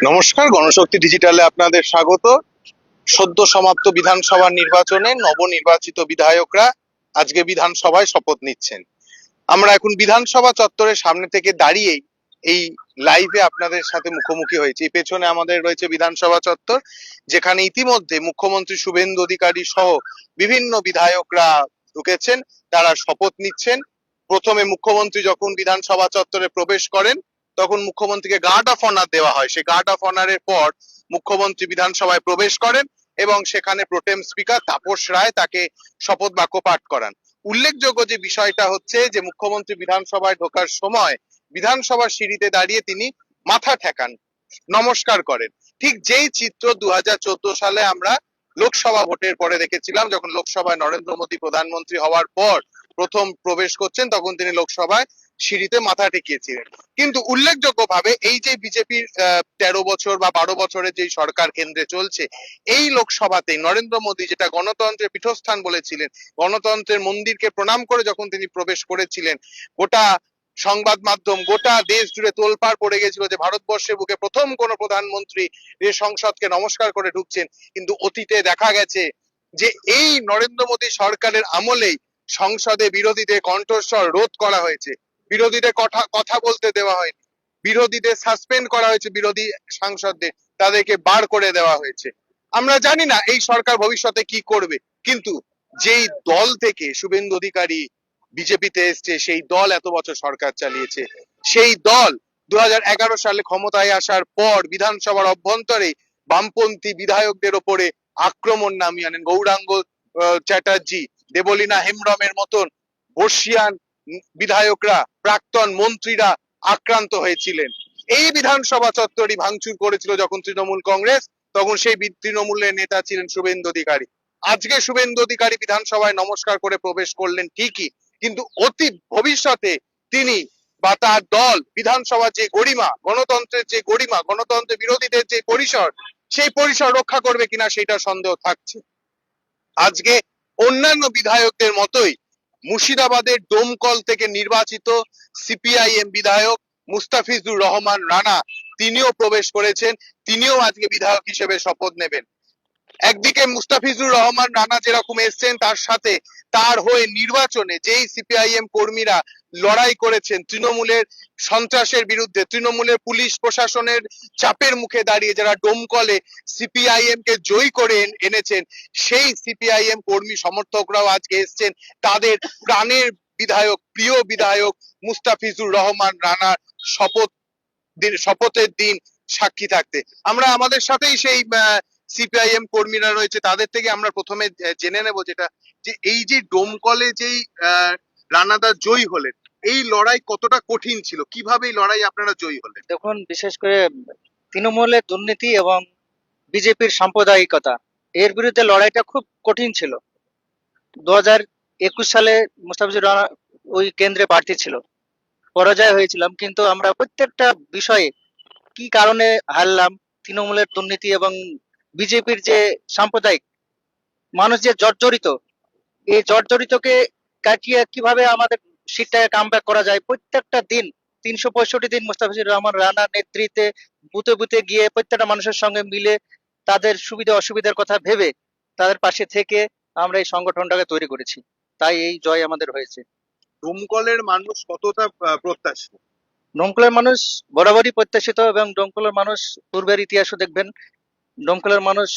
নমস্কার, গণশক্তি ডিজিটালে আপনাদের স্বাগত। সদ্য সমাপ্ত বিধানসভা নির্বাচনে নবনির্বাচিত বিধায়করা আজকে বিধানসভায় শপথ নিচ্ছেন। আমরা এখন বিধানসভা চত্বরের সামনে থেকে দাঁড়িয়েই এই লাইভে আপনাদের সাথে মুখোমুখি হয়েছি। পেছনে আমাদের রয়েছে বিধানসভা চত্বর, যেখানে ইতিমধ্যে মুখ্যমন্ত্রী শুভেন্দু অধিকারী সহ বিভিন্ন বিধায়করা ঢুকেছেন, তারা শপথ নিচ্ছেন। প্রথমে মুখ্যমন্ত্রী যখন বিধানসভা চত্বরে প্রবেশ করেন তখন মুখ্যমন্ত্রীকে গার্ড অফ অনার দেওয়া হয়। সেই গার্ড অফ অনারের পর মুখ্যমন্ত্রী বিধানসভায় প্রবেশ করেন এবং সেখানে প্রোটেম স্পিকার তাপস রায় তাকে শপথ বাক্য পাঠ করান। উল্লেখযোগ্য যে বিষয়টা হচ্ছে যে মুখ্যমন্ত্রী বিধানসভায় ঢোকার সময় বিধানসভার সিঁড়িতে দাঁড়িয়ে তিনি মাথা ঠেকান, নমস্কার করেন। ঠিক যেই চিত্র 2014 সালে আমরা লোকসভা ভোটের পরে দেখেছিলাম, যখন লোকসভায় নরেন্দ্র মোদী প্রধানমন্ত্রী হওয়ার পর প্রথম প্রবেশ করছেন তখন তিনি লোকসভায় সিঁড়িতে মাথা ঠেকিয়েছিলেন। কিন্তু উল্লেখযোগ্যভাবে এই যে বিজেপির 13 বছর বা 12 বছরের যে সরকার কেন্দ্রে চলছে, এই লোকসভাতে নরেন্দ্র মোদী যেটা গণতন্ত্রের পীঠস্থান বলেছিলেন, গণতন্ত্রের মন্দিরকে প্রণাম করে যখন তিনি প্রবেশ করেছিলেন, গোটা সংবাদ মাধ্যম, গোটা দেশ জুড়ে তোলপাড় পড়ে গেছিল যে ভারতবর্ষের বুকে প্রথম কোন প্রধানমন্ত্রী যে সংসদকে নমস্কার করে ঢুকছেন। কিন্তু অতীতে দেখা গেছে যে এই নরেন্দ্র মোদী সরকারের আমলেই সংসদে বিরোধীদের কণ্ঠস্বর রোধ করা হয়েছে, বিরোধীদের কথা বলতে দেওয়া হয়নি, বিরোধীদের সাসপেন্ড করা হয়েছে, বিরোধী সাংসদদের তাদেরকে বার করে দেওয়া হয়েছে। আমরা জানি না এই সরকার ভবিষ্যতে কি করবে, কিন্তু যেই দল থেকে শুভেন্দু অধিকারী বিজেপিতে এসছে, সেই দল এত বছর সরকার চালিয়েছে, সেই দল 2011 সালে ক্ষমতায় আসার পর বিধানসভার অভ্যন্তরে বামপন্থী বিধায়কদের ওপরে আক্রমণ নামিয়ে আনেন। গৌরাঙ্গ চ্যাটার্জি, দেবলীনা হেমব্রমের মতন বর্ষিয়ান বিধায়করা, প্রাক্তন মন্ত্রীরা আক্রান্ত হয়েছিলেন। এই বিধানসভা চত্বরই ভাঙচুর করেছিল যখন তৃণমূল কংগ্রেস, তখন সেই তৃণমূলের নেতা ছিলেন শুভেন্দু অধিকারী। আজকে শুভেন্দু অধিকারী বিধানসভায় নমস্কার করে প্রবেশ করলেন ঠিকই, কিন্তু অতি ভবিষ্যতে তিনি বা তার দল বিধানসভার যে গরিমা, গণতন্ত্রের যে গরিমা, গণতন্ত্রের বিরোধীদের যে পরিসর, সেই পরিসর রক্ষা করবে কিনা সেটা সন্দেহ থাকছে। আজকে অন্যান্য বিধায়কদের মতোই মুর্শিদাবাদের ডোমকল থেকে নির্বাচিত সিপিআইএম বিধায়ক মুস্তাফিজুর রহমান রানা, তিনিও প্রবেশ করেছেন, তিনিও আজকে বিধায়ক হিসেবে শপথ নেবেন। একদিকে মুস্তাফিজুর রহমান রানা যেরকম এসছেন, তার সাথে তার হয়ে নির্বাচনে যেই সিপিআইএম কর্মীরা লড়াই করেছেন তৃণমূলের সন্ত্রাসের বিরুদ্ধে, তৃণমূলের পুলিশ প্রশাসনের চাপের মুখে দাঁড়িয়ে যারা ডোমকলে সিপিআইএম কে জয়ী করে এনেছেন, সেই সিপিআইএম কর্মী সমর্থকরাও আজকে এসছেন তাদের প্রাণের বিধায়ক, প্রিয় বিধায়ক মুস্তাফিজুর রহমান রানার শপথের দিন সাক্ষী থাকতে। আমরা আমাদের সাথেই সেই সিপিআইএম কর্মীরা রয়েছে, তাদের থেকে আমরা প্রথমে জেনে নেব যেটা, যে এই যে ডোমকলে যেই রানাদা জয়ী হলেন, এই লড়াই কতটা কঠিন ছিল, কিভাবে এই লড়াই আপনারা জয়ী হলেন? দেখুন, বিশেষ করে তৃণমূলের দুর্নীতি এবং বিজেপির সাম্প্রদায়িকতা, এর বিরুদ্ধে লড়াইটা খুব কঠিন ছিল। 2021 সালে মুস্তাফিজুর রহমান ওই কেন্দ্রে প্রার্থী ছিল, পরাজয় হয়েছিলাম, কিন্তু আমরা প্রত্যেকটা বিষয়ে কি কারণে হারলাম, তৃণমূলের দুর্নীতি এবং বিজেপির যে সাম্প্রদায়িক মানুষ যে জর্জরিত, এই জর্জরিতকে কাটিয়ে কিভাবে আমাদের সিটটাকে কামব্যাক করা যায়, প্রত্যেকটা দিন 365 দিন মুস্তাফিজুর রহমান রানার নেতৃত্বে বুথে বুথে গিয়ে প্রত্যেকটা মানুষের সঙ্গে মিলে তাদের সুবিধা অসুবিধার কথা ভেবে তাদের পাশে থেকে আমরা এই সংগঠনটাকে তৈরি করেছি, তাই এই জয় আমাদের হয়েছে। ডোমকলের মানুষ কতটা প্রত্যাশী? ডোমকলের মানুষ বরাবরই প্রত্যাশিত, এবং ডোমকলের মানুষ পূর্বের ইতিহাসও দেখবেন, ডোমকলের মানুষ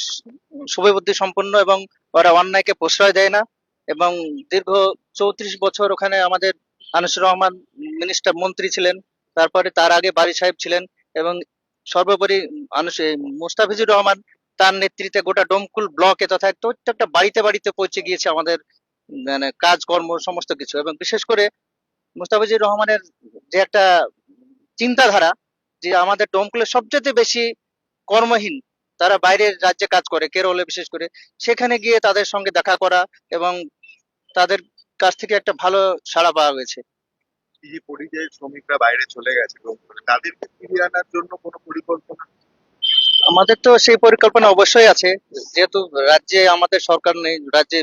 শুভবুদ্ধি সম্পন্ন এবং ওরা অন্যায়কে প্রশ্রয় দেয় না। এবং দীর্ঘ 34 বছর ওখানে আমাদের আনিসুর রহমান মিনিস্টার মন্ত্রী ছিলেন, তারপরে তার আগে বারি সাহেব ছিলেন, এবং সর্বোপরি মুস্তাফিজুর রহমান তার নেতৃত্বে গোটা ডোমকুল ব্লকে তথা প্রত্যেকটা বাড়িতে বাড়িতে পৌঁছে গিয়েছে আমাদের মানে কাজকর্ম সমস্ত কিছু। এবং বিশেষ করে মুস্তাফিজুর রহমানের যে একটা চিন্তাধারা, যে আমাদের ডোমকুলের সবচেয়ে বেশি কর্মহীন তারা বাইরের রাজ্যে কাজ করে, কেরলে বিশেষ করে, সেখানে গিয়ে তাদের সঙ্গে দেখা করা এবং তাদের কাছ থেকে একটা ভালো সাড়া পাওয়া গেছে। এই যে পরিযায়ী শ্রমিকরা বাইরে চলে গেছে ডোমকলে, তাদেরকে ফিরিয়ে আনার জন্য কোনো পরিকল্পনা? আমাদের তো সেই পরিকল্পনা অবশ্যই আছে, যেহেতু রাজ্যে আমাদের সরকার নেই, রাজ্যে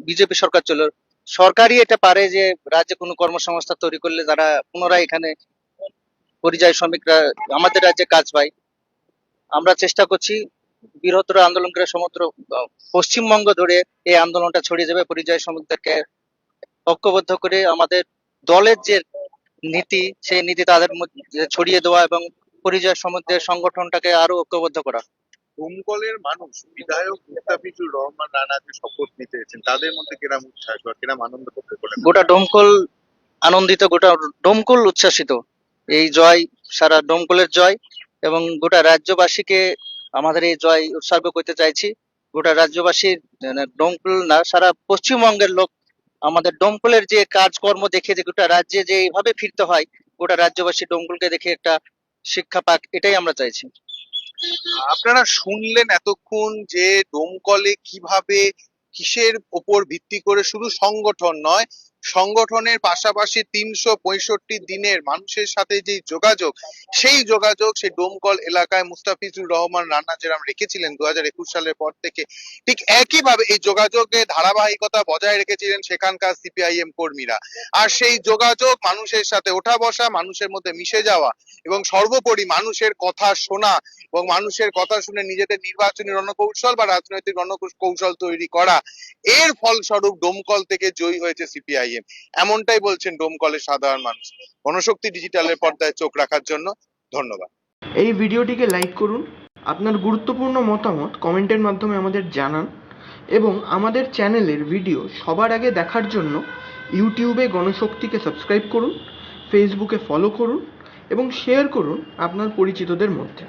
বিজেপি সরকার ছিল, সরকারই এটা পারে যে রাজ্যে কোনো কর্মসংস্থান তৈরি করলে যারা পুনরায় এখানে পরিযায়ী শ্রমিকরা আমাদের রাজ্যে কাজ পায়। আমরা চেষ্টা করছি বৃহত্তর আন্দোলন করে সমগ্র পশ্চিমবঙ্গ ধরে এই আন্দোলনটা ছড়িয়ে যাবে, পরিযায়ী শ্রমিকদেরকে ঐক্যবদ্ধ করে আমাদের দলের যে নীতি সেই নীতি তাদের মধ্যে ছড়িয়ে দেওয়া এবং পরিযায়ী শ্রমিকদের সংগঠনটাকে আরো ঐক্যবদ্ধ করা। ডোমকলের মানুষ বিধায়ক মুস্তাফিজুর রহমান রানা যে শপথ নিতে এসেছেন তাদের মধ্যে কিরম উচ্ছ্বাস বা কিরম আনন্দ করতে বলে গোটা ডোমকল আনন্দিত, গোটা ডোমকল উচ্ছ্বাসিত। এই জয় সারা ডোমকলের জয় এবং গোটা রাজ্যবাসীকে আমাদের এই জয় উৎসর্গ করতে চাইছি। গোটা রাজ্যবাসীর ডোমকল না, সারা পশ্চিমবঙ্গের লোক আমাদের ডোমকলের যে কাজকর্ম দেখে যে গোটা রাজ্যে যে এইভাবে ফিরতে হয়, গোটা রাজ্যবাসী ডোমকলকে দেখে একটা শিক্ষা পাক, এটাই আমরা চাইছি। আপনারা শুনলেন এতক্ষণ যে ডোমকলে কিভাবে কিসের ওপর ভিত্তি করে শুধু সংগঠন নয়, সংগঠনের পাশাপাশি 365 দিনের মানুষের সাথে যে যোগাযোগ, সেই যোগাযোগ সেই ডোমকল এলাকায় মুস্তাফিজুর রহমান রানা যেরকম রেখেছিলেন 2021 সালের পর থেকে, ঠিক একইভাবে এই যোগাযোগে ধারাবাহিকতা বজায় রেখেছিলেন সেখানকার সিপিআইএম কর্মীরা। আর সেই যোগাযোগ মানুষের সাথে ওঠা বসা, মানুষের মধ্যে মিশে যাওয়া এবং সর্বোপরি মানুষের কথা শোনা এবং মানুষের কথা শুনে নিজেদের নির্বাচনী রণকৌশল বা রাজনৈতিক রণকৌশল তৈরি করা, এর ফলস্বরূপ ডোমকল থেকে জয়ী হয়েছে সিপিআইএম, এমনটাই বলছেন ডোমকলের সাধারণ মানুষ। গণশক্তি ডিজিটালের পর্দায় চোখ রাখার জন্য ধন্যবাদ। এই ভিডিওটিকে লাইক করুন, আপনার গুরুত্বপূর্ণ মতামত কমেন্টের মাধ্যমে আমাদের জানান এবং আমাদের চ্যানেলের ভিডিও সবার আগে দেখার জন্য ইউটিউবে গণশক্তিকে সাবস্ক্রাইব করুন, ফেসবুকে ফলো করুন এবং শেয়ার করুন আপনার পরিচিতদের মধ্যে।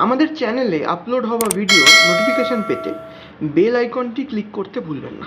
আমাদের চ্যানেলে আপলোড হওয়া ভিডিও নোটিফিকেশন পেতে বেল আইকনটি ক্লিক করতে ভুলবেন না।